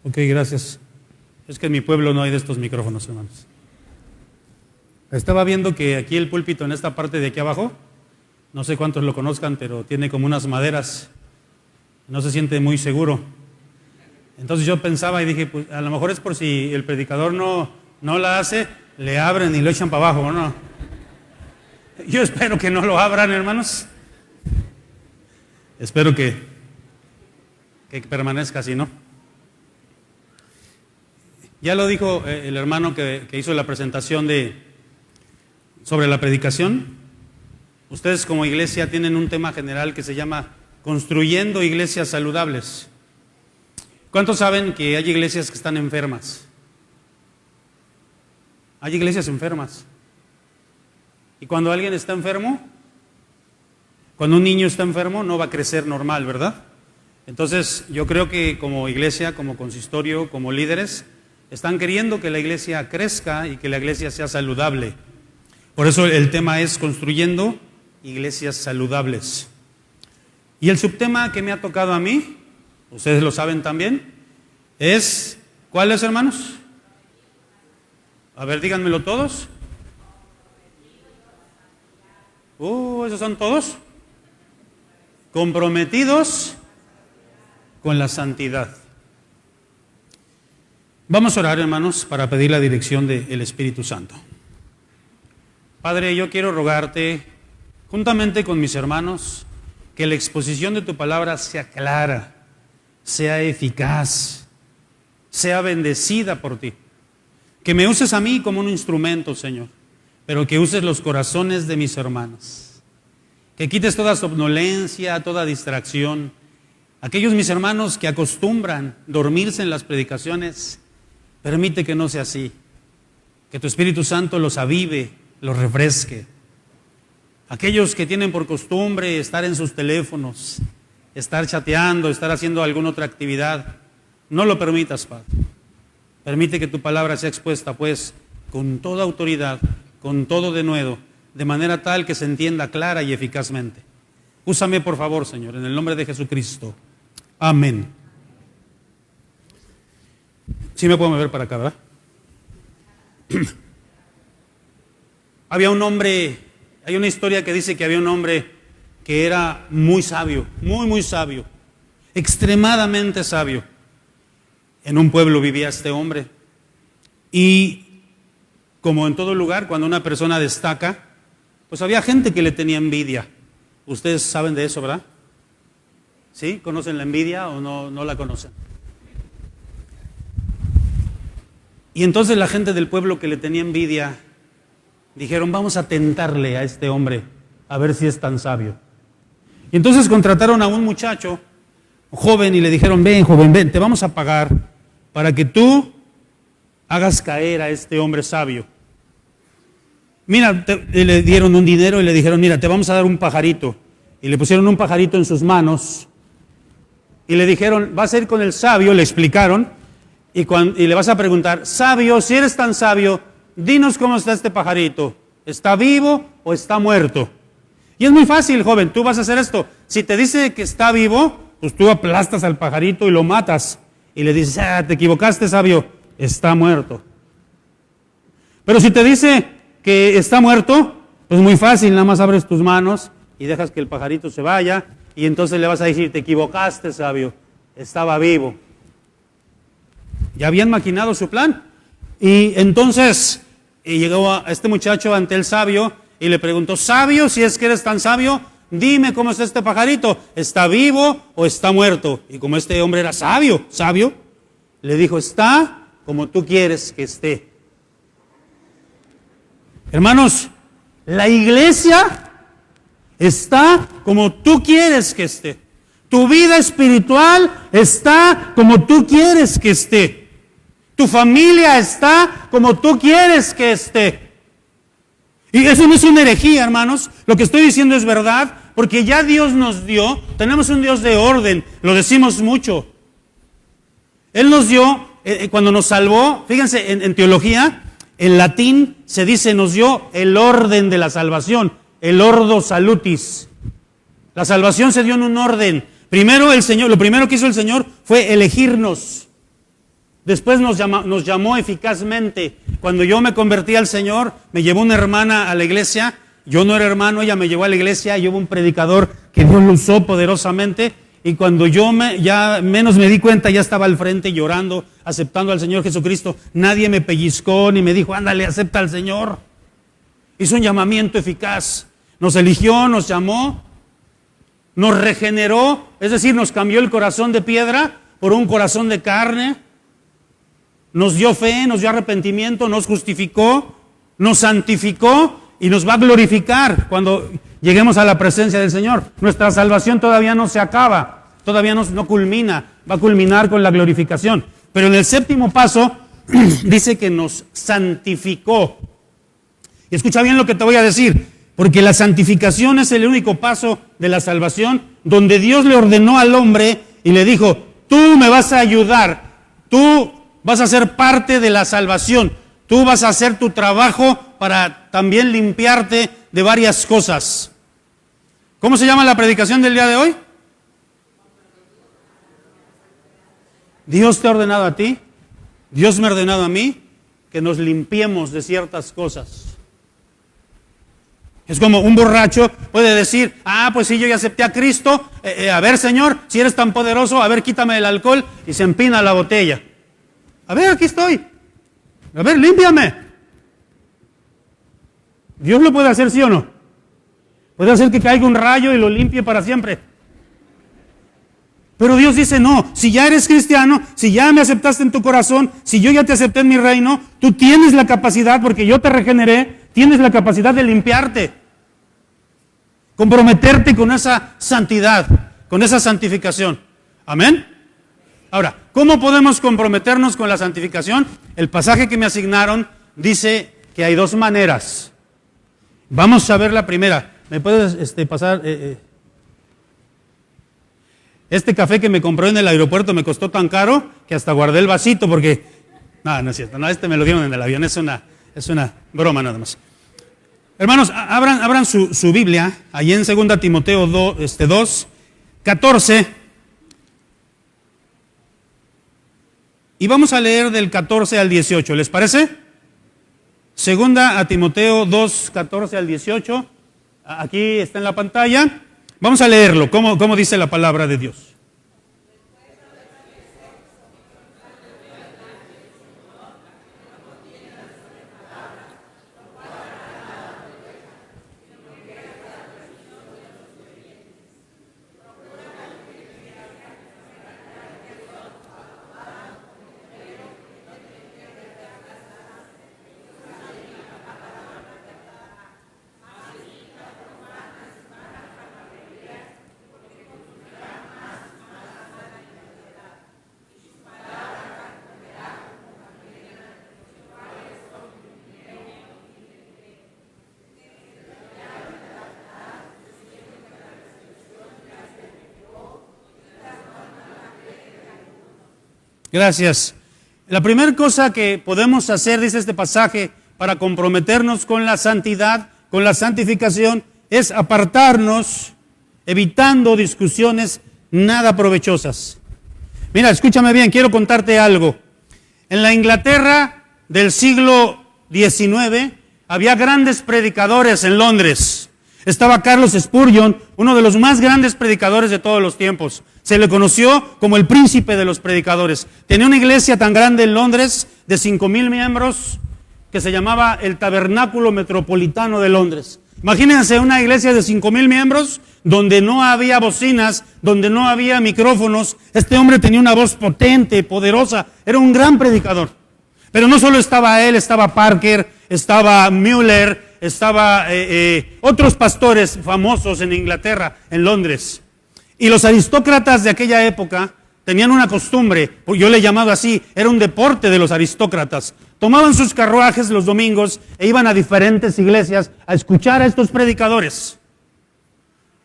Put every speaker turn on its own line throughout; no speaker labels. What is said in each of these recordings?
Ok, gracias. Es que en mi pueblo no hay de estos micrófonos, hermanos. Estaba viendo que aquí el púlpito en esta parte de aquí abajo, no sé cuántos lo conozcan, pero tiene como unas maderas, no se siente muy seguro. Entonces yo pensaba y dije, pues a lo mejor es por si el predicador no la hace, le abren y lo echan para abajo, ¿no? Yo espero que no lo abran, hermanos. Espero que permanezca así, ¿no? Ya lo dijo el hermano que hizo la presentación sobre la predicación. Ustedes como iglesia tienen un tema general que se llama Construyendo Iglesias Saludables. ¿Cuántos saben que hay iglesias que están enfermas? Hay iglesias enfermas. Y cuando alguien está enfermo, cuando un niño está enfermo, no va a crecer normal, ¿verdad? Entonces, yo creo que como iglesia, como consistorio, como líderes, están queriendo que la iglesia crezca y que la iglesia sea saludable. Por eso el tema es Construyendo Iglesias Saludables. Y el subtema que me ha tocado a mí, ustedes lo saben también, es, ¿cuál es, hermanos? A ver, díganmelo todos. ¿Esos son todos? Comprometidos con la santidad. Vamos a orar, hermanos, para pedir la dirección del Espíritu Santo. Padre, yo quiero rogarte, juntamente con mis hermanos, que la exposición de tu palabra sea clara, sea eficaz, sea bendecida por ti. Que me uses a mí como un instrumento, Señor, pero que uses los corazones de mis hermanos. Que quites toda somnolencia, toda distracción. Aquellos mis hermanos que acostumbran dormirse en las predicaciones, permite que no sea así. Que tu Espíritu Santo los avive, los refresque. Aquellos que tienen por costumbre estar en sus teléfonos, estar chateando, estar haciendo alguna otra actividad, no lo permitas, Padre. Permite que tu palabra sea expuesta, pues, con toda autoridad, con todo denuedo, de manera tal que se entienda clara y eficazmente. Úsame, por favor, Señor, en el nombre de Jesucristo. Amén. Sí me puedo mover para acá, ¿verdad? Había un hombre, hay una historia que dice que había un hombre que era muy sabio, muy sabio, extremadamente sabio. En un pueblo vivía este hombre. Y como en todo lugar, cuando una persona destaca, pues había gente que le tenía envidia. Ustedes saben de eso, ¿verdad? ¿Sí? ¿Conocen la envidia o no la conocen? Y entonces la gente del pueblo que le tenía envidia dijeron, vamos a tentarle a este hombre a ver si es tan sabio. Y entonces contrataron a un muchacho joven y le dijeron, ven joven, ven, te vamos a pagar para que tú hagas caer a este hombre sabio. Mira, le dieron un dinero y le dijeron, mira, te vamos a dar un pajarito. Y le pusieron un pajarito en sus manos y le dijeron, vas a ir con el sabio, le explicaron, y le vas a preguntar, sabio, si eres tan sabio, dinos cómo está este pajarito, ¿está vivo o está muerto? Y es muy fácil, joven, tú vas a hacer esto. Si te dice que está vivo, pues tú aplastas al pajarito y lo matas. Y le dices, te equivocaste, sabio, está muerto. Pero si te dice que está muerto, pues muy fácil, nada más abres tus manos y dejas que el pajarito se vaya, y entonces le vas a decir, te equivocaste, sabio, estaba vivo. Ya habían maquinado su plan. Y entonces llegó a este muchacho ante el sabio y le preguntó, sabio, si es que eres tan sabio, dime cómo está este pajarito, ¿está vivo o está muerto? Y como este hombre era sabio, le dijo, está como tú quieres que esté. Hermanos, la iglesia está como tú quieres que esté. Tu vida espiritual está como tú quieres que esté. Tu familia está como tú quieres que esté. Y eso no es una herejía, hermanos. Lo que estoy diciendo es verdad, porque ya Dios nos dio, tenemos un Dios de orden, lo decimos mucho. Él nos dio, cuando nos salvó, fíjense, en teología, en latín se dice, nos dio el orden de la salvación, el ordo salutis. La salvación se dio en un orden. Primero el Señor, lo primero que hizo el Señor fue elegirnos. Después nos llamó eficazmente. Cuando yo me convertí al Señor, me llevó una hermana a la iglesia. Yo no era hermano, ella me llevó a la iglesia. Y hubo un predicador que Dios lo usó poderosamente. Y cuando yo ya menos me di cuenta, ya estaba al frente llorando, aceptando al Señor Jesucristo. Nadie me pellizcó ni me dijo, ándale, acepta al Señor. Hizo un llamamiento eficaz. Nos eligió, nos llamó, nos regeneró. Es decir, nos cambió el corazón de piedra por un corazón de carne. Nos dio fe, nos dio arrepentimiento, nos justificó, nos santificó y nos va a glorificar cuando lleguemos a la presencia del Señor. Nuestra salvación todavía no se acaba, todavía no culmina, va a culminar con la glorificación. Pero en el séptimo paso dice que nos santificó. Y escucha bien lo que te voy a decir, porque la santificación es el único paso de la salvación donde Dios le ordenó al hombre y le dijo, tú me vas a ayudar, tú vas a ser parte de la salvación. Tú vas a hacer tu trabajo para también limpiarte de varias cosas. ¿Cómo se llama la predicación del día de hoy? Dios te ha ordenado a ti, Dios me ha ordenado a mí, que nos limpiemos de ciertas cosas. Es como un borracho puede decir, pues sí, yo ya acepté a Cristo, a ver Señor, si eres tan poderoso, a ver quítame el alcohol, y se empina la botella. A ver, aquí estoy. A ver, límpiame. ¿Dios lo puede hacer, sí o no? Puede hacer que caiga un rayo y lo limpie para siempre. Pero Dios dice, no, si ya eres cristiano, si ya me aceptaste en tu corazón, si yo ya te acepté en mi reino, tú tienes la capacidad, porque yo te regeneré, tienes la capacidad de limpiarte. Comprometerte con esa santidad, con esa santificación. Amén. Ahora, ¿cómo podemos comprometernos con la santificación? El pasaje que me asignaron dice que hay dos maneras. Vamos a ver la primera. ¿Me puedes pasar? Este café que me compró en el aeropuerto me costó tan caro que hasta guardé el vasito porque... No es cierto. No, me lo dieron en el avión. Es una broma nada más. Hermanos, abran su Biblia. Allí en 2 Timoteo 2, 14... Y vamos a leer del 14 al 18, ¿les parece? 2 Timoteo 2, 14 al 18. Aquí está en la pantalla. Vamos a leerlo, cómo dice la palabra de Dios. Gracias. La primera cosa que podemos hacer, dice este pasaje, para comprometernos con la santidad, con la santificación, es apartarnos, evitando discusiones nada provechosas. Mira, escúchame bien, quiero contarte algo. En la Inglaterra del siglo XIX había grandes predicadores en Londres. Estaba Carlos Spurgeon, uno de los más grandes predicadores de todos los tiempos. Se le conoció como el príncipe de los predicadores. Tenía una iglesia tan grande en Londres, de 5,000 miembros, que se llamaba el Tabernáculo Metropolitano de Londres. Imagínense una iglesia de 5,000 miembros, donde no había bocinas, donde no había micrófonos. Este hombre tenía una voz potente, poderosa, era un gran predicador. Pero no solo estaba él, estaba Parker, estaba Müller, estaba otros pastores famosos en Inglaterra, en Londres. Y los aristócratas de aquella época tenían una costumbre, yo le he llamado así, era un deporte de los aristócratas. Tomaban sus carruajes los domingos e iban a diferentes iglesias a escuchar a estos predicadores.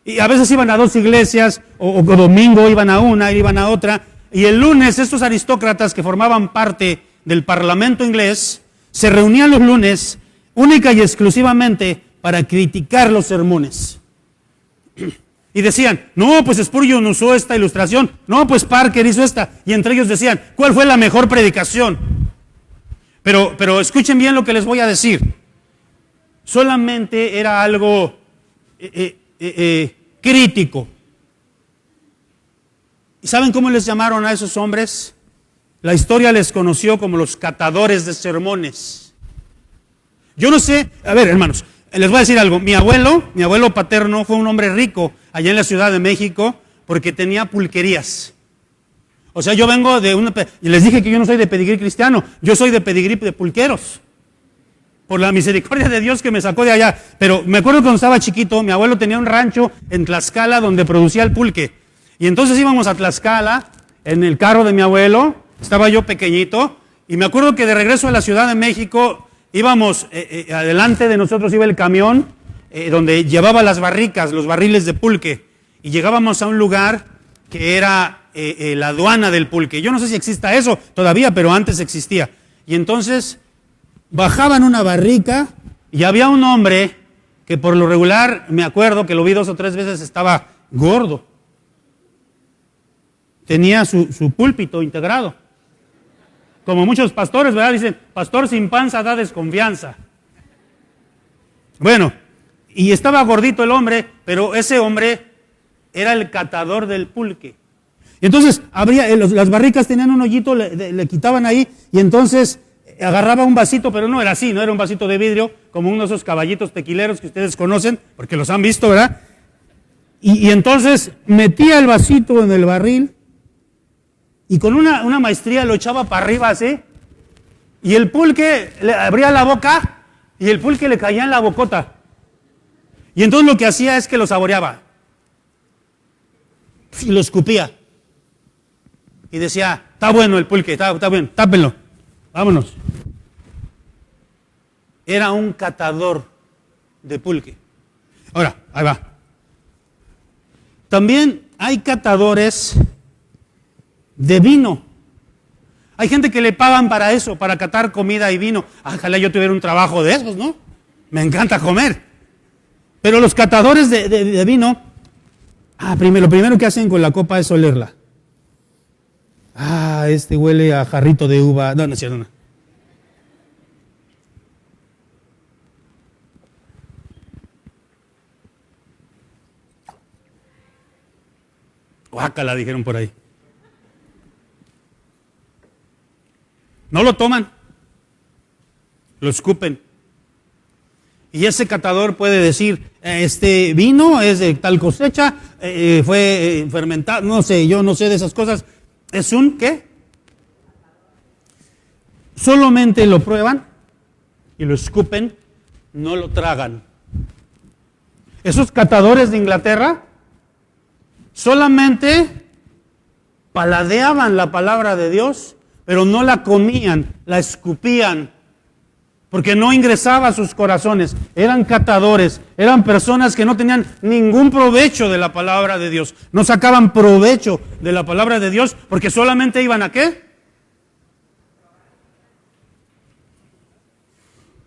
Y a veces iban a 2 iglesias, o domingo iban a una, iban a otra. Y el lunes estos aristócratas que formaban parte del parlamento inglés se reunían los lunes única y exclusivamente para criticar los sermones. Y decían, no, pues Spurgeon usó esta ilustración, no, pues Parker hizo esta. Y entre ellos decían, ¿cuál fue la mejor predicación? Pero escuchen bien lo que les voy a decir. Solamente era algo crítico. ¿Y saben cómo les llamaron a esos hombres? La historia les conoció como los catadores de sermones. Yo no sé, a ver, hermanos, les voy a decir algo. Mi abuelo paterno fue un hombre rico allá en la Ciudad de México porque tenía pulquerías. O sea, yo vengo de y les dije que yo no soy de pedigrí cristiano, yo soy de pedigrí de pulqueros. Por la misericordia de Dios que me sacó de allá. Pero me acuerdo cuando estaba chiquito, mi abuelo tenía un rancho en Tlaxcala donde producía el pulque. Y entonces íbamos a Tlaxcala en el carro de mi abuelo, estaba yo pequeñito, y me acuerdo que de regreso a la Ciudad de México íbamos, adelante de nosotros iba el camión donde llevaba las barricas, los barriles de pulque, y llegábamos a un lugar que era la aduana del pulque. Yo no sé si exista eso todavía, pero antes existía. Y entonces bajaban una barrica y había un hombre que por lo regular, me acuerdo que lo vi 2 o 3 veces, estaba gordo. Tenía su púlpito integrado. Como muchos pastores, ¿verdad? Dicen, pastor sin panza da desconfianza. Bueno, y estaba gordito el hombre, pero ese hombre era el catador del pulque. Y entonces, las barricas tenían un hoyito, le quitaban ahí, y entonces agarraba un vasito, pero no era así, no era un vasito de vidrio, como uno de esos caballitos tequileros que ustedes conocen, porque los han visto, ¿verdad? Y entonces metía el vasito en el barril, y con una maestría lo echaba para arriba así, y el pulque le abría la boca, y el pulque le caía en la bocota. Y entonces lo que hacía es que lo saboreaba, y lo escupía, y decía, está bueno el pulque, está bien, tápenlo, vámonos. Era un catador de pulque. Ahora, ahí va. También hay catadores de vino. Hay gente que le pagan para eso, para catar comida y vino. Ojalá yo tuviera un trabajo de esos, ¿no? Me encanta comer. Pero los catadores de vino, lo primero que hacen con la copa es olerla. Este huele a jarrito de uva. No, no es cierto, no. Guácala, dijeron por ahí. No lo toman, lo escupen. Y ese catador puede decir, este vino es de tal cosecha, fue fermentado, no sé, yo no sé de esas cosas. ¿Es un qué? Solamente lo prueban y lo escupen, no lo tragan. Esos catadores de Inglaterra solamente paladeaban la palabra de Dios, pero no la comían, la escupían, porque no ingresaba a sus corazones. Eran catadores, eran personas que no tenían ningún provecho de la palabra de Dios, no sacaban provecho de la palabra de Dios, porque solamente iban ¿a qué?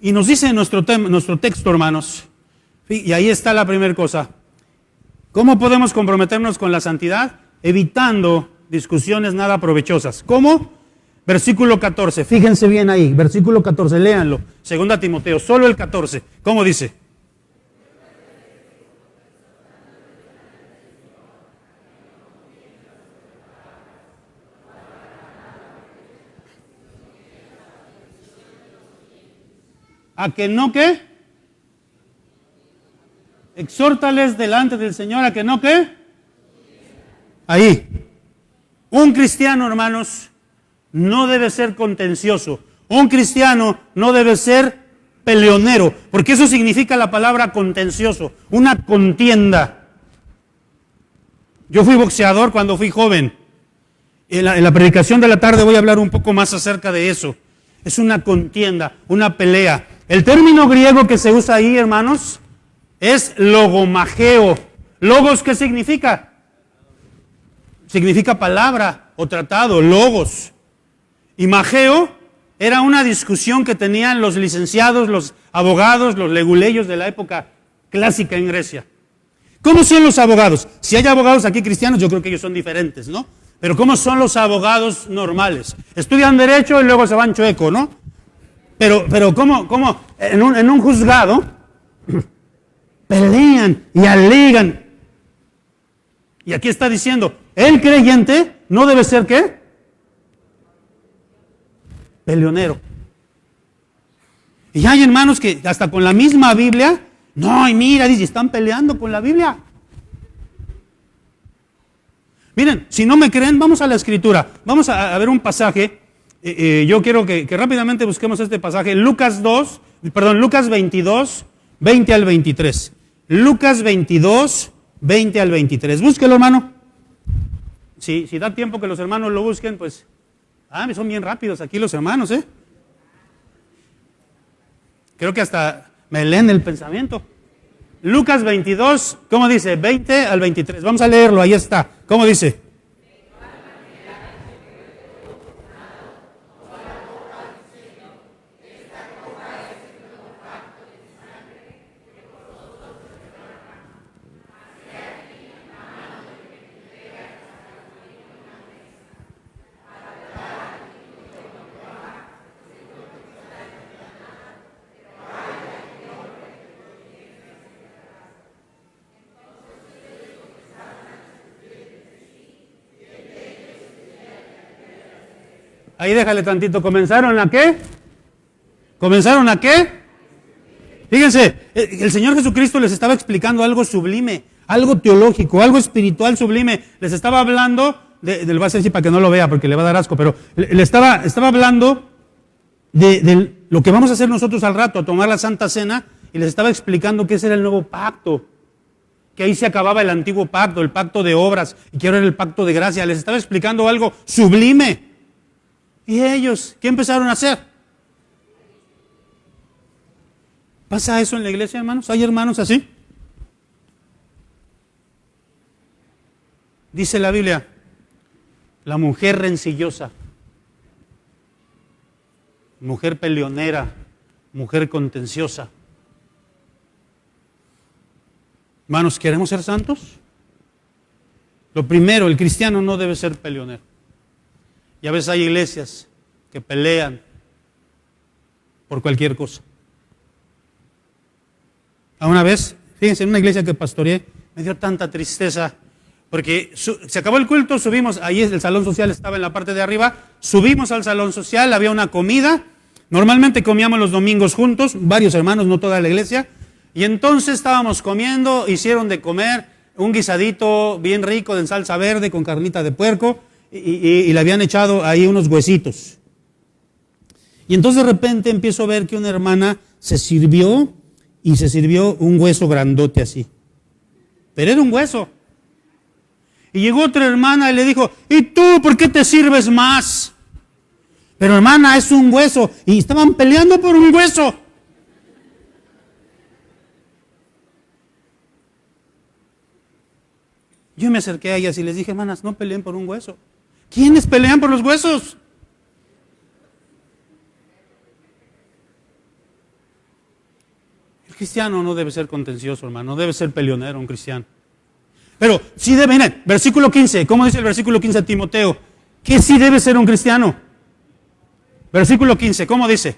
Y nos dice nuestro texto, hermanos, y ahí está la primera cosa. ¿Cómo podemos comprometernos con la santidad? Evitando discusiones nada provechosas. ¿Cómo? Versículo 14, fíjense bien ahí, versículo 14, léanlo. 2 Timoteo, solo el 14. ¿Cómo dice? ¿A que no qué? Exhórtales delante del Señor, ¿a que no qué? Ahí. Un cristiano, hermanos, no debe ser contencioso. Un cristiano no debe ser peleonero, porque eso significa la palabra contencioso, una contienda. Yo fui boxeador cuando fui joven. En la predicación de la tarde voy a hablar un poco más acerca de eso. Es una contienda, una pelea. El término griego que se usa ahí, hermanos, es logomageo. ¿Logos qué significa? Significa palabra o tratado, logos. Y mageo era una discusión que tenían los licenciados, los abogados, los leguleyos de la época clásica en Grecia. ¿Cómo son los abogados? Si hay abogados aquí cristianos, yo creo que ellos son diferentes, ¿no? Pero ¿cómo son los abogados normales? Estudian derecho y luego se van chueco, ¿no? Pero ¿cómo en un juzgado pelean y alegan? Y aquí está diciendo, el creyente no debe ser ¿qué? Peleonero. Y hay hermanos que hasta con la misma Biblia, no, y mira, dice, están peleando con la Biblia. Miren, si no me creen, vamos a la Escritura. Vamos a ver un pasaje. Yo quiero que rápidamente busquemos este pasaje. Lucas 22, 20 al 23. Lucas 22, 20 al 23. Búsquelo, hermano. Si da tiempo que los hermanos lo busquen, pues... son bien rápidos aquí los hermanos, ¿eh? Creo que hasta me leen el pensamiento. Lucas 22, ¿cómo dice? 20 al 23. Vamos a leerlo, ahí está. ¿Cómo dice? Ahí déjale tantito. ¿Comenzaron a qué? ¿Comenzaron a qué? Fíjense, el Señor Jesucristo les estaba explicando algo sublime, algo teológico, algo espiritual sublime. Les estaba hablando, le voy a hacer así para que no lo vea porque le va a dar asco, pero le estaba hablando de lo que vamos a hacer nosotros al rato, a tomar la Santa Cena, y les estaba explicando que ese era el nuevo pacto, que ahí se acababa el antiguo pacto, el pacto de obras, y que ahora era el pacto de gracia. Les estaba explicando algo sublime. ¿Y ellos qué empezaron a hacer? ¿Pasa eso en la iglesia, hermanos? ¿Hay hermanos así? Dice la Biblia, la mujer rencillosa, mujer peleonera, mujer contenciosa. Hermanos, ¿queremos ser santos? Lo primero, el cristiano no debe ser peleonero. Y a veces hay iglesias que pelean por cualquier cosa. A una vez, fíjense, en una iglesia que pastoreé, me dio tanta tristeza, porque se acabó el culto, subimos, ahí el salón social estaba en la parte de arriba, subimos al salón social, había una comida, normalmente comíamos los domingos juntos, varios hermanos, no toda la iglesia, y entonces estábamos comiendo, hicieron de comer un guisadito bien rico de salsa verde con carnita de puerco, y le habían echado ahí unos huesitos. Y entonces de repente empiezo a ver que una hermana se sirvió un hueso grandote así. Pero era un hueso. Y llegó otra hermana y le dijo, ¿y tú por qué te sirves más? Pero hermana, es un hueso. Y estaban peleando por un hueso. Yo me acerqué a ellas y les dije, hermanas, no peleen por un hueso. ¿Quiénes pelean por los huesos? El cristiano no debe ser contencioso, hermano, no debe ser peleonero un cristiano. Pero sí debe, miren, versículo 15, ¿cómo dice el versículo 15 a Timoteo? ¿Qué sí debe ser un cristiano? Versículo 15, ¿cómo dice?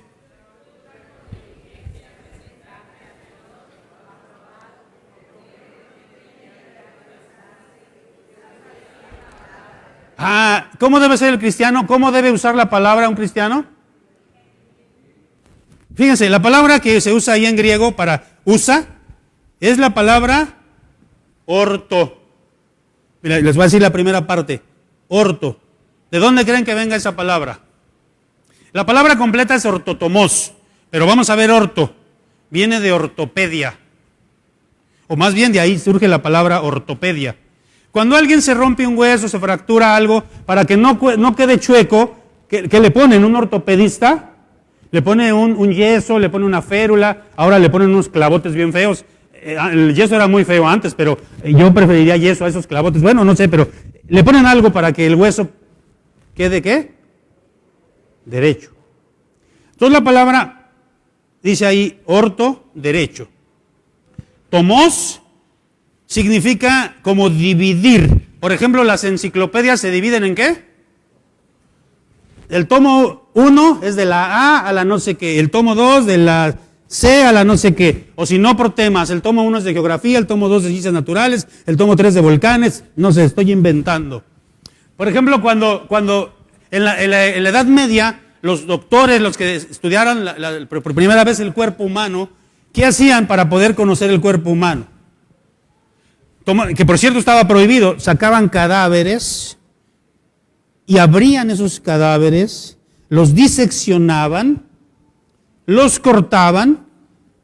¿Cómo debe ser el cristiano? ¿Cómo debe usar la palabra un cristiano? Fíjense, la palabra que se usa ahí en griego para usa es la palabra orto. Mira, les voy a decir la primera parte, orto. ¿De dónde creen que venga esa palabra? La palabra completa es ortotomos, pero vamos a ver orto. Viene de ortopedia, o más bien de ahí surge la palabra ortopedia. Cuando alguien se rompe un hueso, se fractura algo, para que no quede chueco, ¿qué le ponen? ¿Un ortopedista? Le pone un yeso, le pone una férula, ahora le ponen unos clavotes bien feos. El yeso era muy feo antes, pero yo preferiría yeso a esos clavotes. Bueno, no sé, pero le ponen algo para que el hueso quede, ¿qué? Derecho. Entonces la palabra dice ahí, orto, derecho. Tomos significa como dividir. Por ejemplo, las enciclopedias se dividen ¿en qué? El tomo 1 es de la A a la no sé qué, el tomo 2 de la C a la no sé qué, o si no por temas, el tomo 1 es de geografía, el tomo 2 de ciencias naturales, el tomo 3 de volcanes, no sé, estoy inventando. Por ejemplo, cuando en la Edad Media, los doctores, los que estudiaran por primera vez el cuerpo humano, ¿qué hacían para poder conocer el cuerpo humano? Que por cierto estaba prohibido, sacaban cadáveres y abrían esos cadáveres, los diseccionaban, los cortaban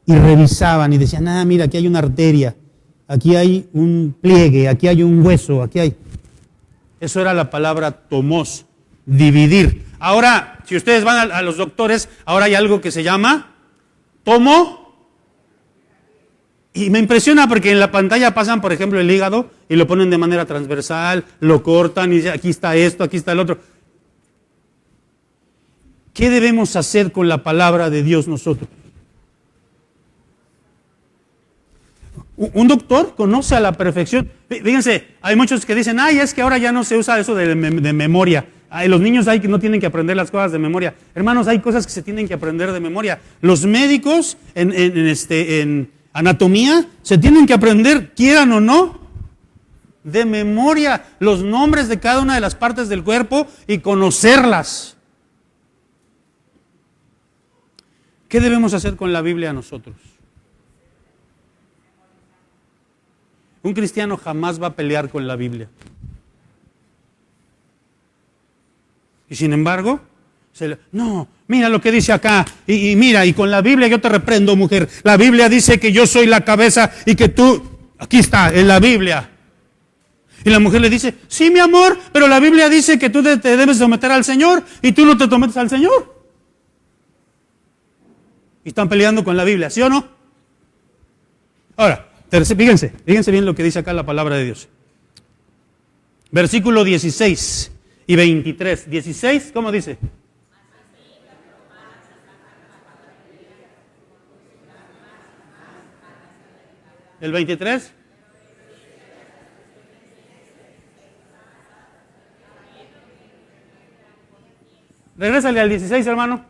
y revisaban y decían, mira, aquí hay una arteria, aquí hay un pliegue, aquí hay un hueso, aquí hay... Eso era la palabra tomos, dividir. Ahora, si ustedes van a los doctores, ahora hay algo que se llama tomo. Y me impresiona porque en la pantalla pasan, por ejemplo, el hígado y lo ponen de manera transversal, lo cortan y dicen, aquí está esto, aquí está el otro. ¿Qué debemos hacer con la palabra de Dios nosotros? Un doctor conoce a la perfección. Fíjense, hay muchos que dicen, es que ahora ya no se usa eso de memoria. Los niños no tienen que aprender las cosas de memoria. Hermanos, hay cosas que se tienen que aprender de memoria. Los médicos en anatomía se tienen que aprender, quieran o no, de memoria los nombres de cada una de las partes del cuerpo y conocerlas. ¿Qué debemos hacer con la Biblia nosotros? Un cristiano jamás va a pelear con la Biblia. Y sin embargo, no, mira lo que dice acá, y mira, y con la Biblia yo te reprendo, mujer. La Biblia dice que yo soy la cabeza y que tú, aquí está, en la Biblia. Y la mujer le dice, sí, mi amor, pero la Biblia dice que tú te debes someter al Señor y tú no te sometes al Señor. Y están peleando con la Biblia, ¿sí o no? Ahora, fíjense bien lo que dice acá la palabra de Dios. Versículo 16 y 23. 16, ¿cómo dice? ¿El 23? Regrésale al 16, hermano.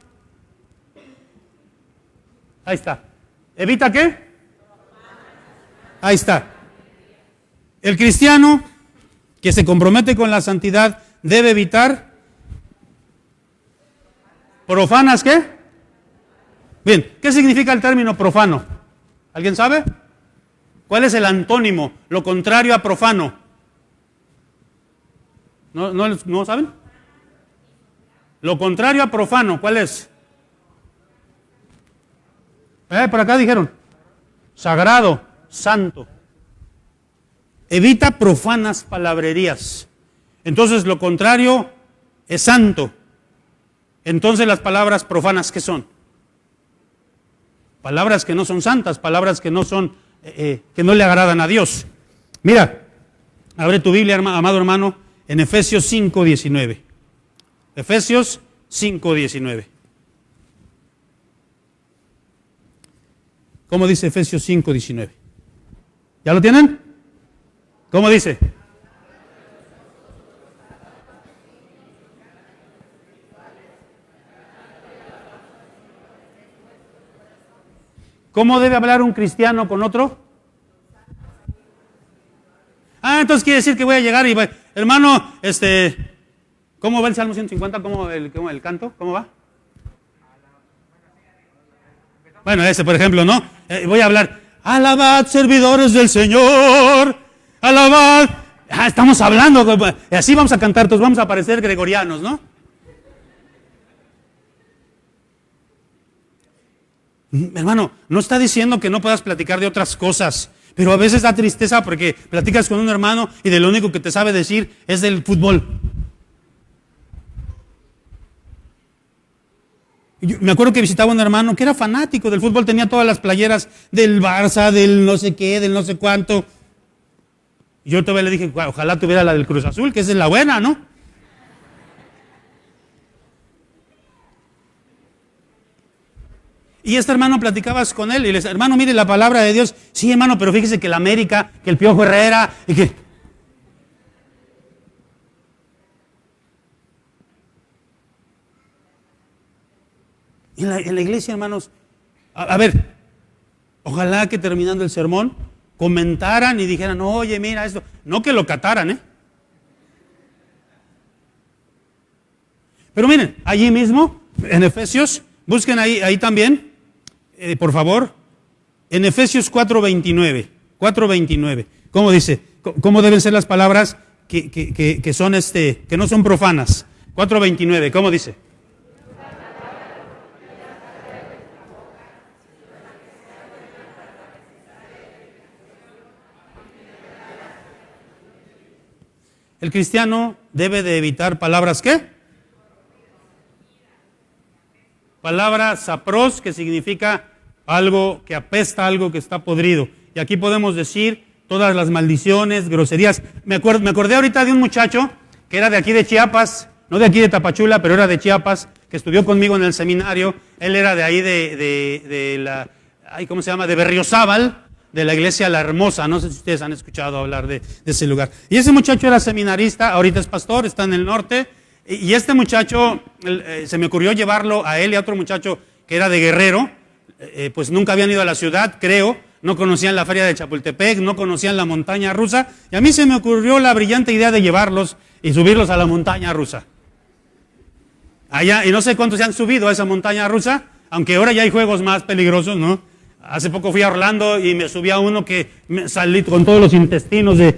Ahí está. ¿Evita qué? Ahí está. El cristiano que se compromete con la santidad debe evitar profanas, ¿qué? Bien, ¿qué significa el término profano? ¿Alguien sabe? ¿Cuál es el antónimo? Lo contrario a profano. ¿No saben? Lo contrario a profano, ¿cuál es? Por acá dijeron, sagrado, santo. Evita profanas palabrerías. Entonces lo contrario es santo. Entonces las palabras profanas, ¿qué son? Palabras que no son santas, palabras que no son, que no le agradan a Dios. Mira, abre tu Biblia, amado hermano, en Efesios 5:19. Efesios 5:19. ¿Cómo dice Efesios 5:19? ¿Ya lo tienen? ¿Cómo dice? ¿Cómo debe hablar un cristiano con otro? Entonces quiere decir que voy a llegar y voy, hermano, ¿cómo va el Salmo 150? ¿Cómo el canto? ¿Cómo va? Bueno, ese por ejemplo, ¿no? Voy a hablar, alabad servidores del Señor, alabad. Estamos hablando, así vamos a cantar, todos vamos a parecer gregorianos, ¿no? Hermano, no está diciendo que no puedas platicar de otras cosas, pero a veces da tristeza porque platicas con un hermano y de lo único que te sabe decir es del fútbol. Yo me acuerdo que visitaba un hermano que era fanático del fútbol, tenía todas las playeras del Barça, del no sé qué, del no sé cuánto. Y yo todavía le dije, ojalá tuviera la del Cruz Azul, que esa es la buena, ¿no? Y este hermano platicabas con él y le decía, hermano, mire la palabra de Dios. Sí, hermano, pero fíjese que la América, que el Piojo Herrera, y que... En la iglesia, hermanos, a ver, ojalá que terminando el sermón comentaran y dijeran, oye, mira esto. No que lo cataran, ¿eh? Pero miren, allí mismo, en Efesios, busquen ahí también, por favor, en Efesios 4:29, 4:29, ¿cómo dice? ¿Cómo deben ser las palabras que son que no son profanas? 4:29, ¿cómo dice? El cristiano debe de evitar palabras ¿qué? Palabra sapros, que significa algo que apesta, algo que está podrido. Y aquí podemos decir todas las maldiciones, groserías. Me acordé ahorita de un muchacho que era de aquí de Chiapas, no de aquí de Tapachula, pero era de Chiapas, que estudió conmigo en el seminario. Él era de ahí ¿cómo se llama? De Berriozábal, de la iglesia La Hermosa. No sé si ustedes han escuchado hablar de ese lugar. Y ese muchacho era seminarista, ahorita es pastor, está en el norte. Y este muchacho, se me ocurrió llevarlo a él y a otro muchacho que era de Guerrero, pues nunca habían ido a la ciudad, creo, no conocían la feria de Chapultepec, no conocían la montaña rusa, y a mí se me ocurrió la brillante idea de llevarlos y subirlos a la montaña rusa. Allá, y no sé cuántos se han subido a esa montaña rusa, aunque ahora ya hay juegos más peligrosos, ¿no? Hace poco fui a Orlando y me subí a uno que me salí con todos los intestinos de...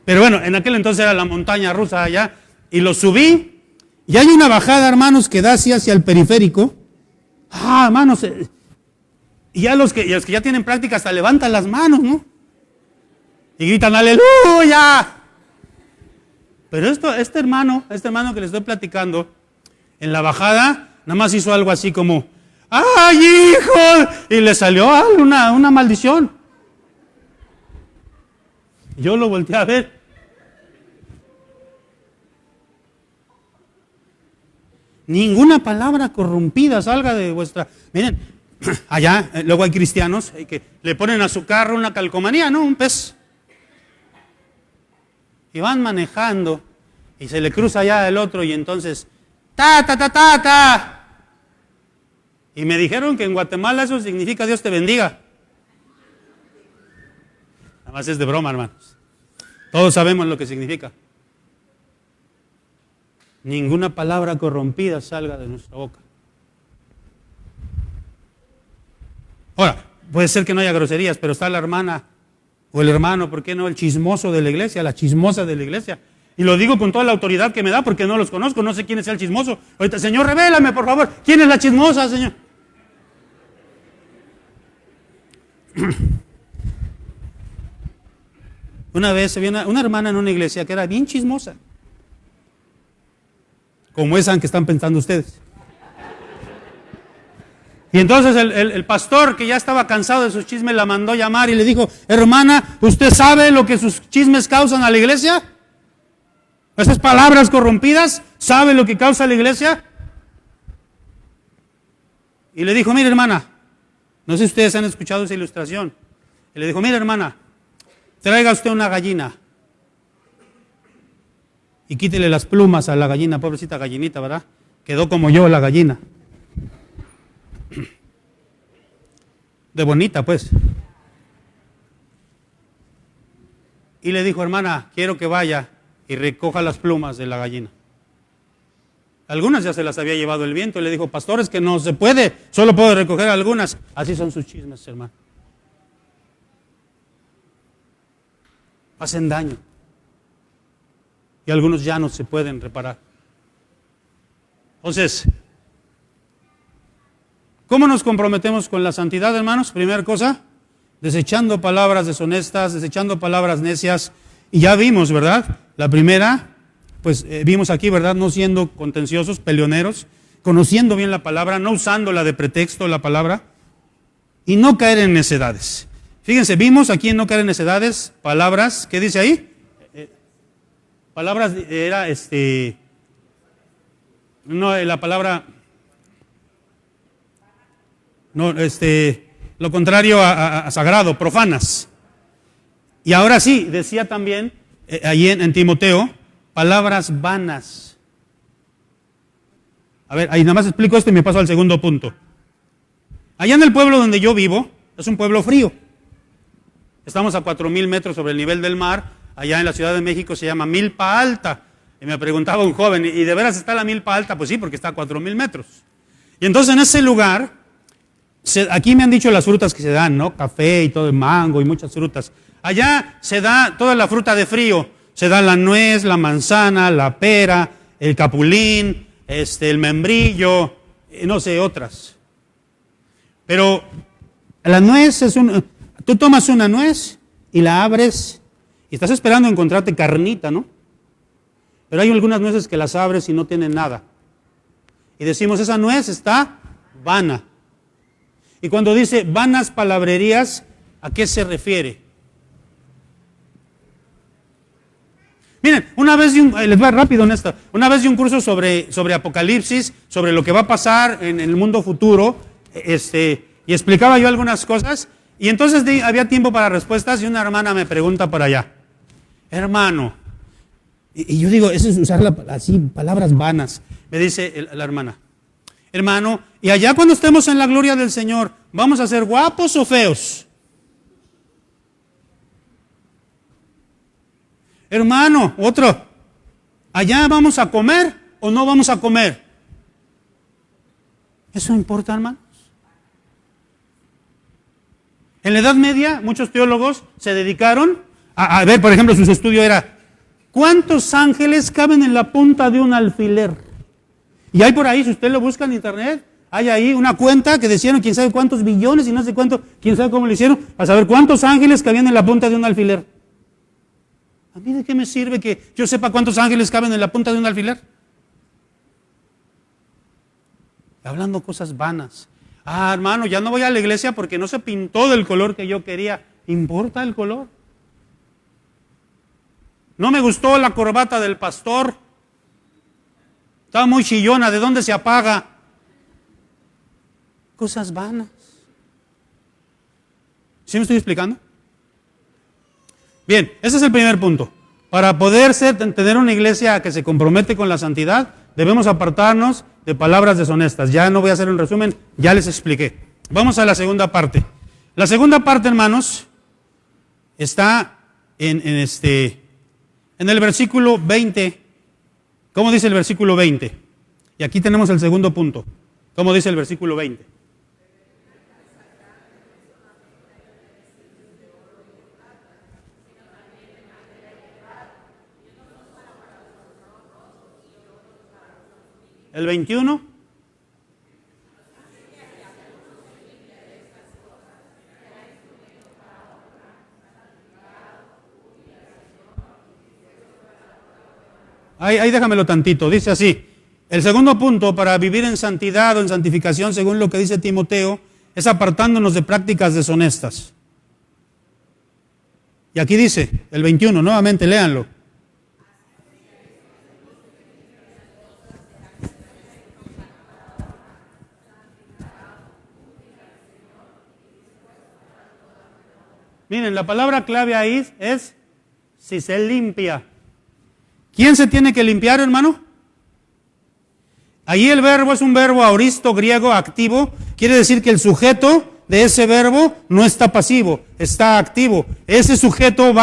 Pero bueno, en aquel entonces era la montaña rusa allá, y lo subí. Y hay una bajada, hermanos, que da así hacia el periférico. Hermanos, y ya los que ya tienen práctica hasta levantan las manos, ¿no? Y gritan, ¡aleluya! Pero este hermano que les estoy platicando, en la bajada, nada más hizo algo así como, ¡ay, hijo! Y le salió una maldición. Yo lo volteé a ver. Ninguna palabra corrompida salga de vuestra... Miren, allá luego hay cristianos que le ponen a su carro una calcomanía, ¿no? Un pez. Y van manejando y se le cruza allá el otro y entonces... ¡Ta! Y me dijeron que en Guatemala eso significa Dios te bendiga. Nada más es de broma, hermanos. Todos sabemos lo que significa. Ninguna palabra corrompida salga de nuestra boca. Ahora, puede ser que no haya groserías, pero está la hermana o el hermano, ¿por qué no? El chismoso de la iglesia, la chismosa de la iglesia. Y lo digo con toda la autoridad que me da porque no los conozco, no sé quién es el chismoso. Ahorita, Señor, revélame, por favor, ¿quién es la chismosa, Señor? Una vez había una hermana en una iglesia que era bien chismosa. Como esa que están pensando ustedes. Y entonces el pastor, que ya estaba cansado de sus chismes, la mandó llamar y le dijo, hermana, ¿usted sabe lo que sus chismes causan a la iglesia? Esas palabras corrompidas, ¿sabe lo que causa a la iglesia? Y le dijo, mire hermana, no sé si ustedes han escuchado esa ilustración. Y le dijo, mire hermana, traiga usted una gallina. Y quítele las plumas a la gallina, pobrecita gallinita, ¿verdad? Quedó como yo la gallina. De bonita, pues. Y le dijo, hermana, quiero que vaya y recoja las plumas de la gallina. Algunas ya se las había llevado el viento. Y le dijo, pastor, es que no se puede, solo puedo recoger algunas. Así son sus chismes, hermano. Hacen daño. Y algunos ya no se pueden reparar. Entonces, ¿cómo nos comprometemos con la santidad, hermanos? Primera cosa, desechando palabras deshonestas, desechando palabras necias. Y ya vimos, ¿verdad? La primera, pues vimos aquí, ¿verdad? No siendo contenciosos, peleoneros, conociendo bien la palabra, no usándola de pretexto la palabra, y no caer en necedades. Fíjense, vimos aquí en no caer en necedades palabras, ¿qué dice ahí? Palabras, era no, la palabra no, lo contrario a sagrado, profanas. Y ahora sí, decía también, allí en Timoteo, palabras vanas. A ver, ahí nada más explico esto y me paso al segundo punto. Allá en el pueblo donde yo vivo, es un pueblo frío. Estamos a 4,000 metros sobre el nivel del mar. Allá en la Ciudad de México se llama Milpa Alta. Y me preguntaba un joven, ¿y de veras está la Milpa Alta? Pues sí, porque está a 4,000 metros. Y entonces en ese lugar, aquí me han dicho las frutas que se dan, ¿no? Café y todo, el mango y muchas frutas. Allá se da toda la fruta de frío. Se da la nuez, la manzana, la pera, el capulín, el membrillo, no sé, otras. Pero la nuez es tú tomas una nuez y la abres y estás esperando encontrarte carnita, ¿no? Pero hay algunas nueces que las abres y no tienen nada. Y decimos, esa nuez está vana. Y cuando dice vanas palabrerías, ¿a qué se refiere? Miren, una vez les va rápido en esta, una vez di un curso sobre Apocalipsis, sobre lo que va a pasar en el mundo futuro, y explicaba yo algunas cosas, y entonces había tiempo para respuestas, y una hermana me pregunta por allá, hermano, y yo digo, eso es usar así palabras vanas, me dice la hermana, hermano, y allá cuando estemos en la gloria del Señor, ¿vamos a ser guapos o feos? Hermano, otro, ¿allá vamos a comer o no vamos a comer? ¿Eso importa, hermanos? En la Edad Media, muchos teólogos se dedicaron a ver, por ejemplo, su estudio era, ¿cuántos ángeles caben en la punta de un alfiler? Y hay por ahí, si usted lo busca en internet, hay ahí una cuenta que decían quién sabe cuántos billones y no sé cuánto, quién sabe cómo lo hicieron, para saber cuántos ángeles cabían en la punta de un alfiler. ¿A mí de qué me sirve que yo sepa cuántos ángeles caben en la punta de un alfiler? Hablando cosas vanas. Ah, hermano, ya no voy a la iglesia porque no se pintó del color que yo quería. ¿Importa el color? No me gustó la corbata del pastor. Estaba muy chillona. ¿De dónde se apaga? Cosas vanas. ¿Sí me estoy explicando? Bien, ese es el primer punto. Para poder tener una iglesia que se compromete con la santidad, debemos apartarnos de palabras deshonestas. Ya no voy a hacer un resumen, ya les expliqué. Vamos a la segunda parte. La segunda parte, hermanos, está en el versículo 20. ¿Cómo dice el versículo 20? Y aquí tenemos el segundo punto. ¿Cómo dice el versículo 20? El 21. Ahí déjamelo tantito, dice así, el segundo punto para vivir en santidad o en santificación, según lo que dice Timoteo, es apartándonos de prácticas deshonestas. Y aquí dice, el 21, nuevamente léanlo. Miren, la palabra clave ahí es si se limpia. ¿Quién se tiene que limpiar, hermano? Ahí el verbo es un verbo aoristo griego activo, quiere decir que el sujeto de ese verbo no está pasivo, está activo. Ese sujeto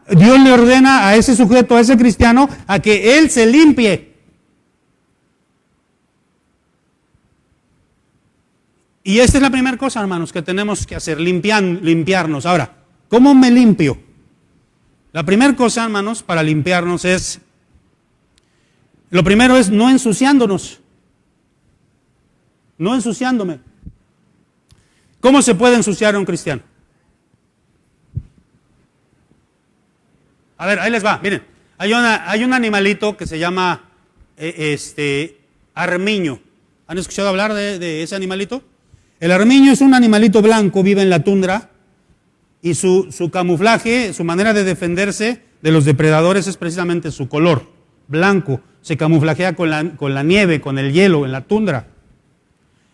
Dios le ordena a ese sujeto, a ese cristiano, a que él se limpie. Y esta es la primera cosa, hermanos, que tenemos que hacer, limpiarnos. Ahora, ¿cómo me limpio? La primera cosa, hermanos, para limpiarnos lo primero es no ensuciándonos. No ensuciándome. ¿Cómo se puede ensuciar a un cristiano? A ver, ahí les va, miren. Hay un animalito que se llama armiño. ¿Han escuchado hablar de ese animalito? El armiño es un animalito blanco, vive en la tundra. Y su camuflaje, su manera de defenderse de los depredadores es precisamente su color, blanco. Se camuflajea con la nieve, con el hielo, en la tundra.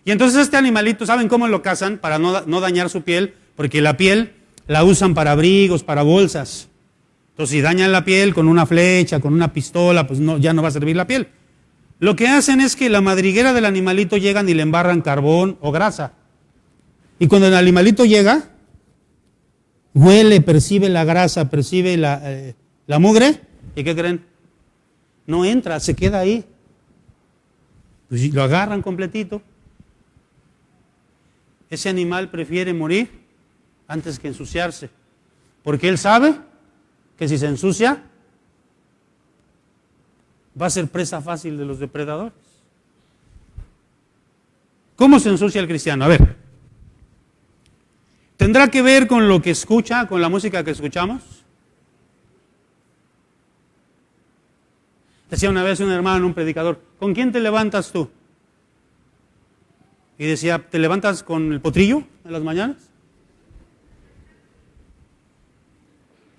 Y entonces este animalito, ¿saben cómo lo cazan? Para no dañar su piel, porque la piel la usan para abrigos, para bolsas. Entonces si dañan la piel con una flecha, con una pistola, pues ya no va a servir la piel. Lo que hacen es que la madriguera del animalito llegan y le embarran carbón o grasa. Y cuando el animalito llega, huele, percibe la grasa, percibe la mugre, ¿y qué creen? No entra, se queda ahí. Pues lo agarran completito. Ese animal prefiere morir antes que ensuciarse, porque él sabe que si se ensucia, va a ser presa fácil de los depredadores. ¿Cómo se ensucia el cristiano? A ver, ¿tendrá que ver con lo que escucha, con la música que escuchamos? Decía una vez un hermano, un predicador, ¿con quién te levantas tú? Y decía, ¿te levantas con el potrillo en las mañanas?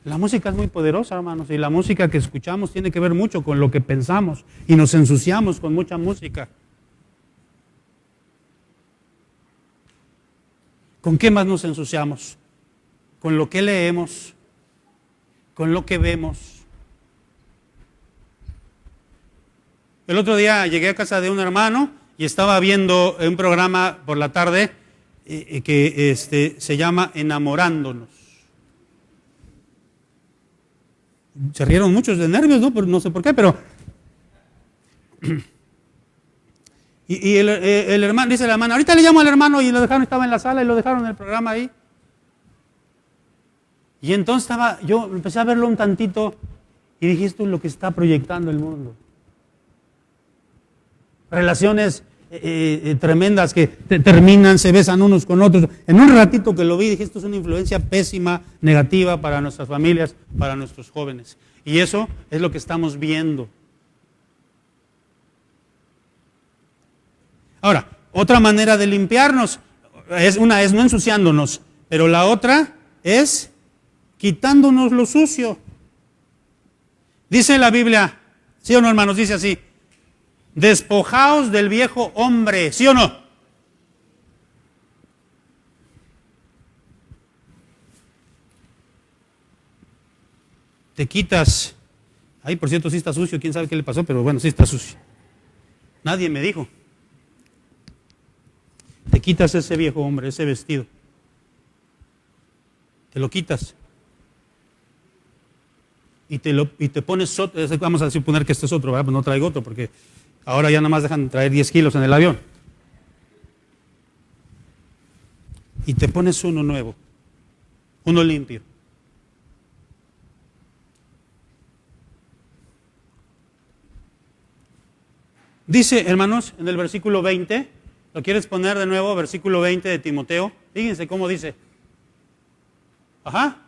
La música es muy poderosa, hermanos, y la música que escuchamos tiene que ver mucho con lo que pensamos y nos ensuciamos con mucha música. ¿Con qué más nos ensuciamos? Con lo que leemos, con lo que vemos. El otro día llegué a casa de un hermano y estaba viendo un programa por la tarde que se llama Enamorándonos. Se rieron muchos de nervios, ¿no? No sé por qué, pero... Y el hermano, dice la hermana, ahorita le llamo al hermano y lo dejaron, estaba en la sala y lo dejaron en el programa ahí. Y entonces yo empecé a verlo un tantito y dije, esto es lo que está proyectando el mundo. Relaciones tremendas que terminan, se besan unos con otros. En un ratito que lo vi dije, esto es una influencia pésima, negativa para nuestras familias, para nuestros jóvenes. Y eso es lo que estamos viendo. Ahora, otra manera de limpiarnos, una es no ensuciándonos, pero la otra es quitándonos lo sucio. Dice la Biblia, ¿sí o no, hermanos? Dice así, despojaos del viejo hombre, ¿sí o no? Te quitas, ay, por cierto, sí está sucio, quién sabe qué le pasó, pero bueno, sí está sucio. Nadie me dijo. Te quitas ese viejo hombre, ese vestido. Te lo quitas. Y te pones otro, vamos a suponer que este es otro, ¿verdad? Pues no traigo otro porque ahora ya nada más dejan traer 10 kilos en el avión. Y te pones uno nuevo, uno limpio. Dice, hermanos, en el versículo 20, ¿lo quieres poner de nuevo? Versículo 20 de Timoteo. Fíjense cómo dice. Ajá.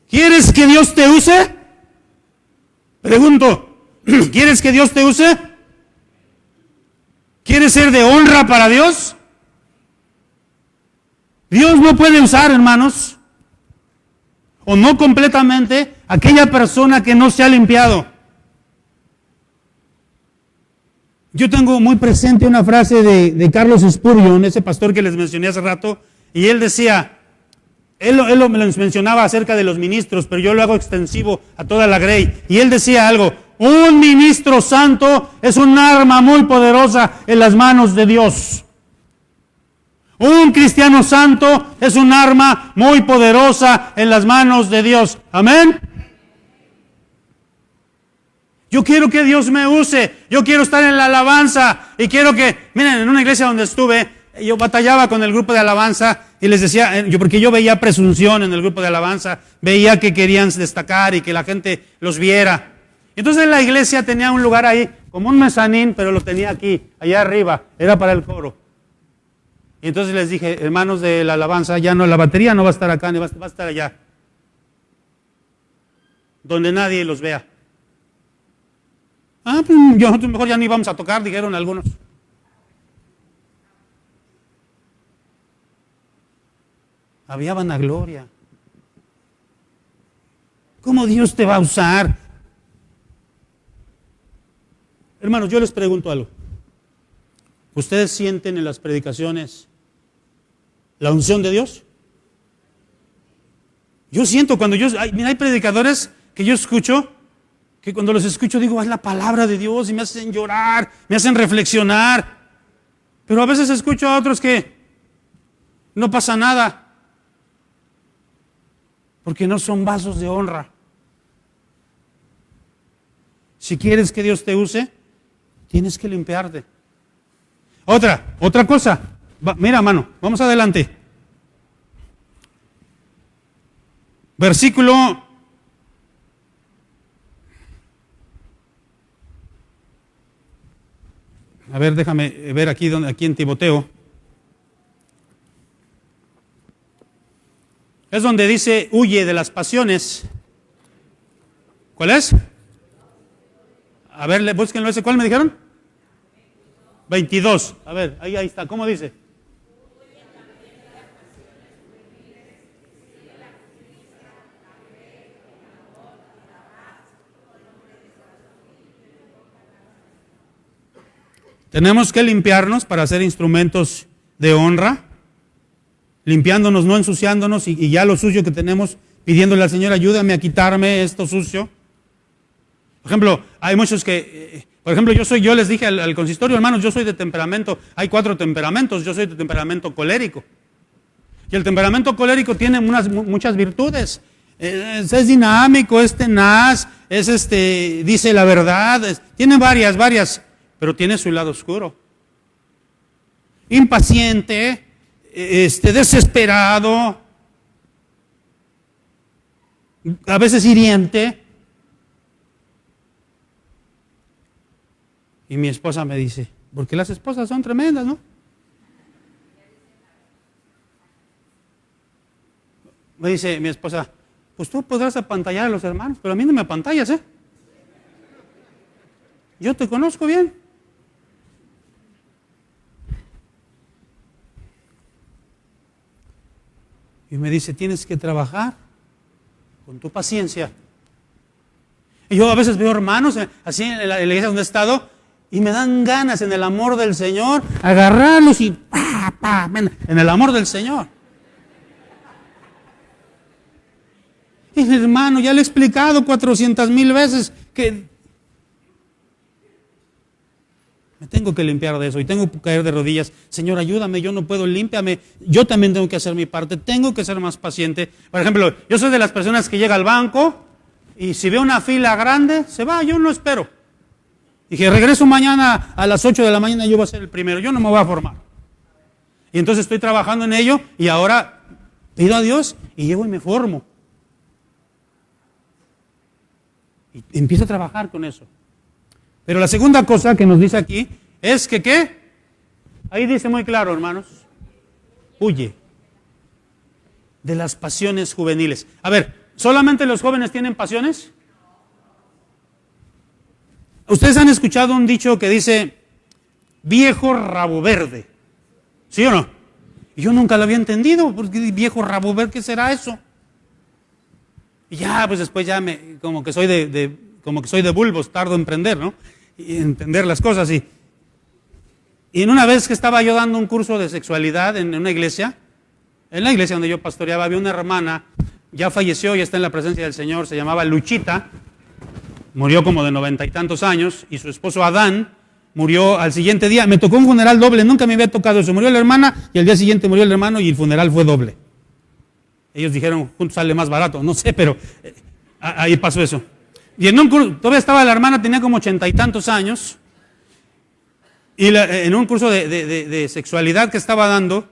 ¿Quieres que Dios te use? Pregunto, ¿quieres que Dios te use? ¿Quieres ser de honra para Dios? Dios no puede usar, hermanos, o no completamente, aquella persona que no se ha limpiado. Yo tengo muy presente una frase de Carlos Spurgeon, ese pastor que les mencioné hace rato, y él decía, él me lo mencionaba acerca de los ministros, pero yo lo hago extensivo a toda la grey, y él decía algo, un ministro santo es un arma muy poderosa en las manos de Dios. Un cristiano santo es un arma muy poderosa en las manos de Dios. Amén. Yo quiero que Dios me use. Yo quiero estar en la alabanza. Y quiero que, miren, en una iglesia donde estuve, yo batallaba con el grupo de alabanza y les decía, porque yo veía presunción en el grupo de alabanza, veía que querían destacar y que la gente los viera. Entonces la iglesia tenía un lugar ahí, como un mezanín, pero lo tenía aquí, allá arriba, era para el coro. Y entonces les dije, hermanos de la alabanza, ya no, la batería no va a estar acá, va a estar allá, donde nadie los vea. Ah, pues nosotros mejor ya ni vamos a tocar, dijeron algunos. Había vanagloria. ¿Cómo Dios te va a usar? Hermanos, yo les pregunto algo. ¿Ustedes sienten en las predicaciones la unción de Dios? Yo siento cuando mira, hay predicadores que yo escucho, que cuando los escucho digo, es la palabra de Dios y me hacen llorar, me hacen reflexionar. Pero a veces escucho a otros que no pasa nada, porque no son vasos de honra. Si quieres que Dios te use, tienes que limpiarte. Otra cosa. Mira, mano, vamos adelante. Versículo. A ver, déjame ver aquí en Timoteo. Es donde dice, huye de las pasiones. ¿Cuál es? A ver, búsquenlo ese. ¿Cuál me dijeron? 22. A ver, ahí está. ¿Cómo dice? Tenemos que limpiarnos para ser instrumentos de honra, limpiándonos, no ensuciándonos y ya lo sucio que tenemos, pidiéndole al Señor, ayúdame a quitarme esto sucio. Por ejemplo, hay muchos que, por ejemplo, yo les dije al consistorio, hermanos, yo soy de temperamento, hay 4 temperamentos, yo soy de temperamento colérico. Y el temperamento colérico tiene muchas virtudes. Es dinámico, es tenaz, dice la verdad, tiene varias, pero tiene su lado oscuro. Impaciente, desesperado, a veces hiriente. Y mi esposa me dice, porque las esposas son tremendas, ¿no? Me dice mi esposa, pues tú podrás apantallar a los hermanos, pero a mí no me apantallas, ¿eh? Yo te conozco bien. Y me dice, tienes que trabajar con tu paciencia. Y yo a veces veo hermanos, así en la iglesia donde he estado, y me dan ganas en el amor del Señor, agarrarlos y en el amor del Señor. Y hermano, ya le he explicado 400,000 veces que me tengo que limpiar de eso y tengo que caer de rodillas. Señor, ayúdame, yo no puedo, límpiame. Yo también tengo que hacer mi parte, tengo que ser más paciente. Por ejemplo, yo soy de las personas que llega al banco y si ve una fila grande, se va, yo no espero. Dije, regreso mañana a las 8 de la mañana y yo voy a ser el primero, yo no me voy a formar. Y entonces estoy trabajando en ello y ahora pido a Dios y llego y me formo. Y empiezo a trabajar con eso. Pero la segunda cosa que nos dice aquí es que ¿qué? Ahí dice muy claro, hermanos, huye de las pasiones juveniles. A ver, ¿solamente los jóvenes tienen pasiones? Ustedes han escuchado un dicho que dice, viejo rabo verde, ¿sí o no? Y yo nunca lo había entendido, porque viejo rabo verde, ¿qué será eso? Y ya, pues después ya como que soy de bulbos, tardo en aprender, ¿no? Y entender las cosas. Y en una vez que estaba yo dando un curso de sexualidad en una iglesia, en la iglesia donde yo pastoreaba, había una hermana, ya falleció, ya está en la presencia del Señor, se llamaba Luchita, murió como de 90 y tantos años, y su esposo Adán murió al siguiente día. Me tocó un funeral doble, nunca me había tocado eso. Murió la hermana y al día siguiente murió el hermano y el funeral fue doble. Ellos dijeron, juntos sale más barato, no sé, pero ahí pasó eso. Y en un curso, todavía estaba la hermana, tenía como 80 y tantos años, y en un curso de sexualidad que estaba dando,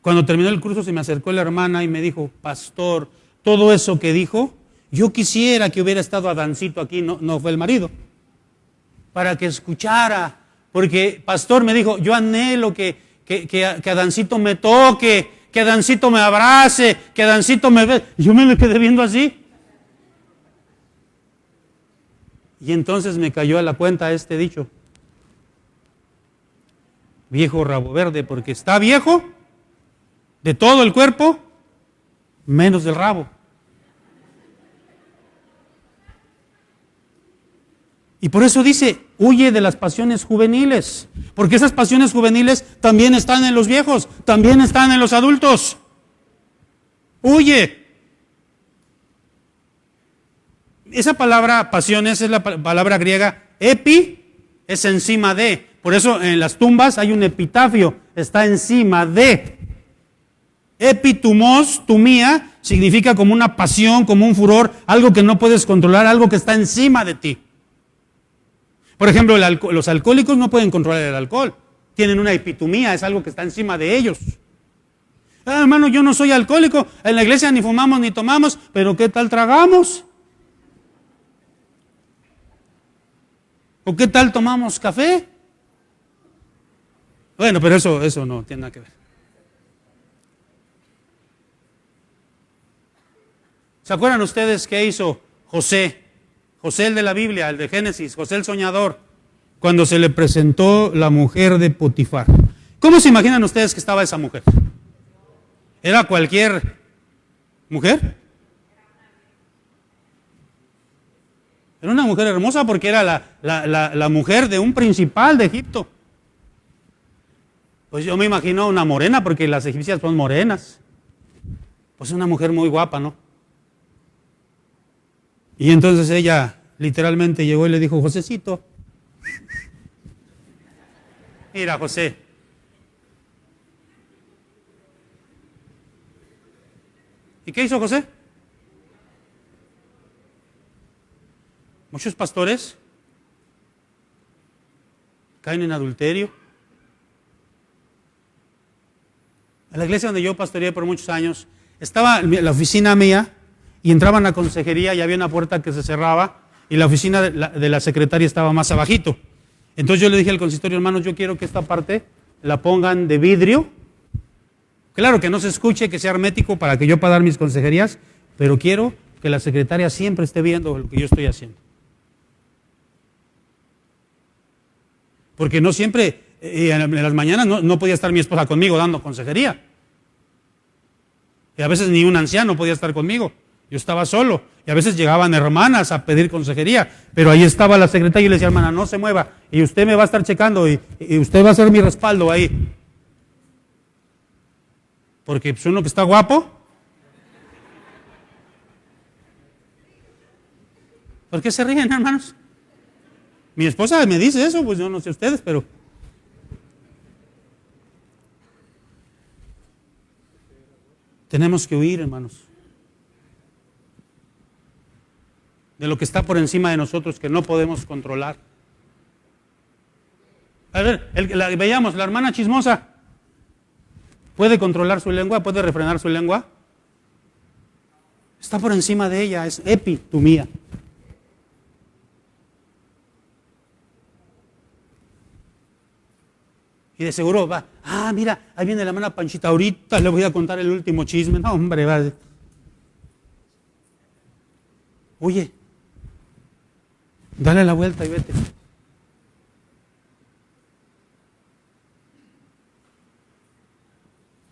cuando terminó el curso se me acercó la hermana y me dijo, pastor, todo eso que dijo, yo quisiera que hubiera estado Adancito aquí, no fue el marido, para que escuchara, porque pastor me dijo, yo anhelo que Adancito me toque, que Adancito me abrace, que Adancito me ve. Yo me quedé viendo así. Y entonces me cayó a la cuenta este dicho. Viejo rabo verde, porque está viejo de todo el cuerpo menos del rabo. Y por eso dice, huye de las pasiones juveniles, porque esas pasiones juveniles también están en los viejos, también están en los adultos. Huye. Esa palabra pasiones es la palabra griega epi, es encima de. Por eso en las tumbas hay un epitafio, está encima de. Epitumos, tumía, significa como una pasión, como un furor, algo que no puedes controlar, algo que está encima de ti. Por ejemplo, los alcohólicos no pueden controlar el alcohol, tienen una epitumía, es algo que está encima de ellos. Hermano, yo no soy alcohólico, en la iglesia ni fumamos ni tomamos, pero ¿qué tal tragamos? ¿O qué tal tomamos café? Bueno, pero eso no tiene nada que ver. ¿Se acuerdan ustedes qué hizo José? José el de la Biblia, el de Génesis, José el soñador, cuando se le presentó la mujer de Potifar. ¿Cómo se imaginan ustedes que estaba esa mujer? ¿Era cualquier mujer? Era una mujer hermosa porque era la mujer de un principal de Egipto. Pues yo me imagino una morena porque las egipcias son morenas. Pues una mujer muy guapa, ¿no? Y entonces ella literalmente llegó y le dijo, Josecito, mira José, ¿y qué hizo José? Muchos pastores caen en adulterio. En la iglesia donde yo pastoreé por muchos años, estaba la oficina mía y entraban a consejería y había una puerta que se cerraba y la oficina de la secretaria estaba más abajito. Entonces yo le dije al consistorio, hermanos, yo quiero que esta parte la pongan de vidrio. Claro que no se escuche, que sea hermético para que yo pueda dar mis consejerías, pero quiero que la secretaria siempre esté viendo lo que yo estoy haciendo. Porque no siempre, en las mañanas no podía estar mi esposa conmigo dando consejería. Y a veces ni un anciano podía estar conmigo. Yo estaba solo. Y a veces llegaban hermanas a pedir consejería. Pero ahí estaba la secretaria y le decía, hermana, no se mueva. Y usted me va a estar checando y usted va a ser mi respaldo ahí. Porque pues, uno que está guapo. ¿Por qué se ríen, hermanos? Mi esposa me dice eso, pues yo no sé ustedes, pero... Tenemos que huir, hermanos, de lo que está por encima de nosotros, que no podemos controlar. A ver, veíamos, la hermana chismosa, ¿puede controlar su lengua? ¿Puede refrenar su lengua? Está por encima de ella, es epitumía. Y de seguro va, mira, ahí viene la hermana Panchita, ahorita le voy a contar el último chisme. No, hombre, va. Oye, dale la vuelta y vete.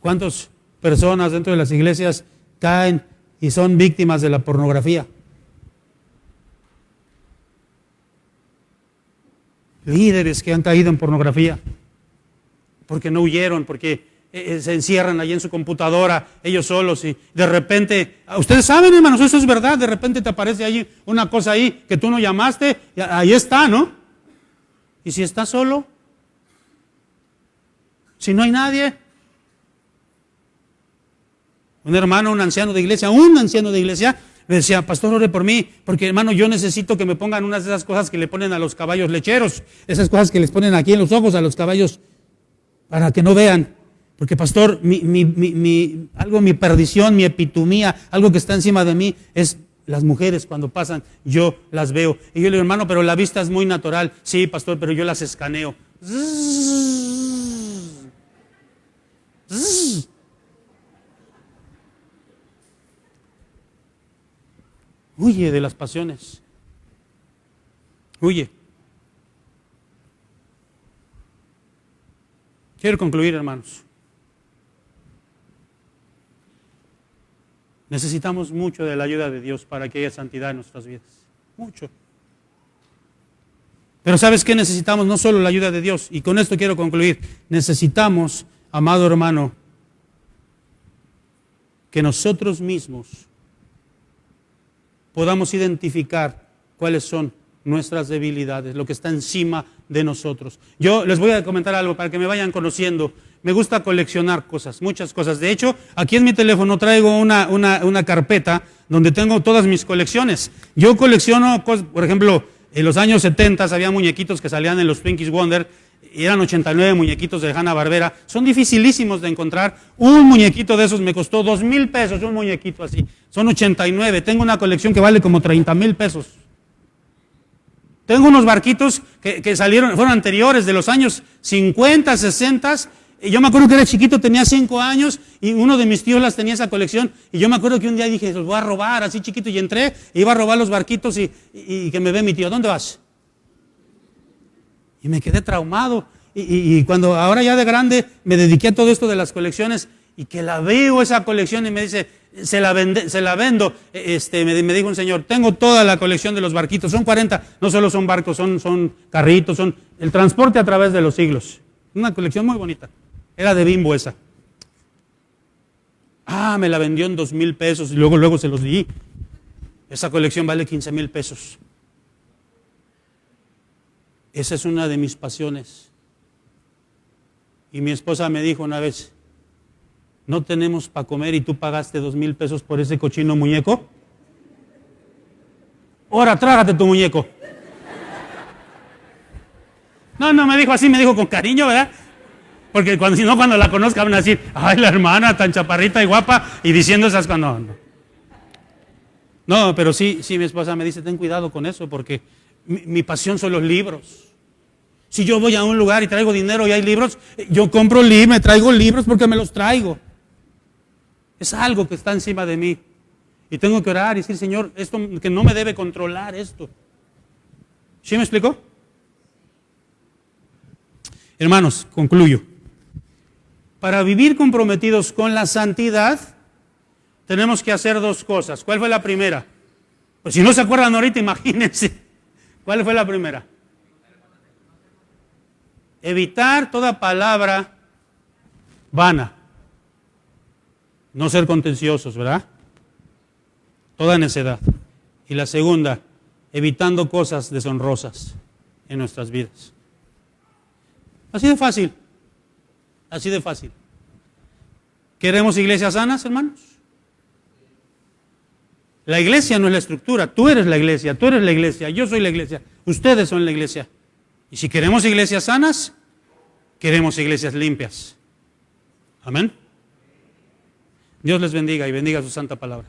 ¿Cuántas personas dentro de las iglesias caen y son víctimas de la pornografía? Líderes que han caído en pornografía. Porque no huyeron, porque se encierran allí en su computadora, ellos solos, y de repente, ustedes saben, hermanos, eso es verdad, de repente te aparece ahí una cosa ahí que tú no llamaste, y ahí está, ¿no? ¿Y si estás solo? Si no hay nadie. Un hermano, un anciano de iglesia, le decía, pastor, ore por mí, porque hermano, yo necesito que me pongan unas de esas cosas que le ponen a los caballos lecheros, esas cosas que les ponen aquí en los ojos a los caballos, para que no vean, porque pastor, mi perdición, mi epitumía, algo que está encima de mí es las mujeres cuando pasan, yo las veo. Y yo le digo, hermano, pero la vista es muy natural. Sí, pastor, pero yo las escaneo. Huye de las pasiones. Huye. Quiero concluir, hermanos. Necesitamos mucho de la ayuda de Dios para que haya santidad en nuestras vidas. Mucho. Pero ¿sabes qué necesitamos? No solo la ayuda de Dios, y con esto quiero concluir. Necesitamos, amado hermano, que nosotros mismos podamos identificar cuáles son nuestras debilidades, lo que está encima de nosotros. Yo les voy a comentar algo para que me vayan conociendo. Me gusta coleccionar cosas, muchas cosas. De hecho, aquí en mi teléfono traigo una carpeta donde tengo todas mis colecciones. Yo colecciono cosas, por ejemplo, en los años 70 había muñequitos que salían en los Pinkies Wonder, y eran 89 muñequitos de Hanna-Barbera. Son dificilísimos de encontrar. Un muñequito de esos me costó 2,000 pesos, un muñequito así. Son 89. Tengo una colección que vale como 30,000 pesos. Tengo unos barquitos que salieron, fueron anteriores, de los años 50, 60. Y yo me acuerdo que era chiquito, tenía 5 años, y uno de mis tíos las tenía esa colección. Y yo me acuerdo que un día dije, los voy a robar, así chiquito, y entré, e iba a robar los barquitos, y que me ve mi tío, ¿dónde vas? Y me quedé traumado. Y cuando ahora ya de grande me dediqué a todo esto de las colecciones, y que la veo esa colección y me dice, se la vendo. Me dijo un señor, tengo toda la colección de los barquitos, son 40, no solo son barcos, son carritos, son el transporte a través de los siglos. Una colección muy bonita. Era de Bimbo esa. Me la vendió en 2,000 pesos y luego se los di. Esa colección vale 15,000 pesos. Esa es una de mis pasiones. Y mi esposa me dijo una vez, no tenemos para comer y tú pagaste 2,000 pesos por ese cochino muñeco. Ahora trágate tu muñeco. No me dijo así, me dijo con cariño, ¿verdad? Porque si no, cuando la conozca van a decir, ay, la hermana tan chaparrita y guapa, y diciendo esas cosas. No, pero sí, mi esposa me dice, ten cuidado con eso, porque mi pasión son los libros. Si yo voy a un lugar y traigo dinero y hay libros, yo compro libros, me traigo libros porque me los traigo. Es algo que está encima de mí. Y tengo que orar y decir, Señor, esto que no me debe controlar esto. ¿Sí me explicó? Hermanos, concluyo. Para vivir comprometidos con la santidad, tenemos que hacer 2 cosas. ¿Cuál fue la primera? Pues si no se acuerdan ahorita, imagínense. ¿Cuál fue la primera? Evitar toda palabra vana. No ser contenciosos, ¿verdad? Toda necedad. Y la segunda, evitando cosas deshonrosas en nuestras vidas. Así de fácil. Así de fácil. ¿Queremos iglesias sanas, hermanos? La iglesia no es la estructura. Tú eres la iglesia, yo soy la iglesia, ustedes son la iglesia. Y si queremos iglesias sanas, queremos iglesias limpias. Amén. Dios les bendiga y bendiga su santa palabra.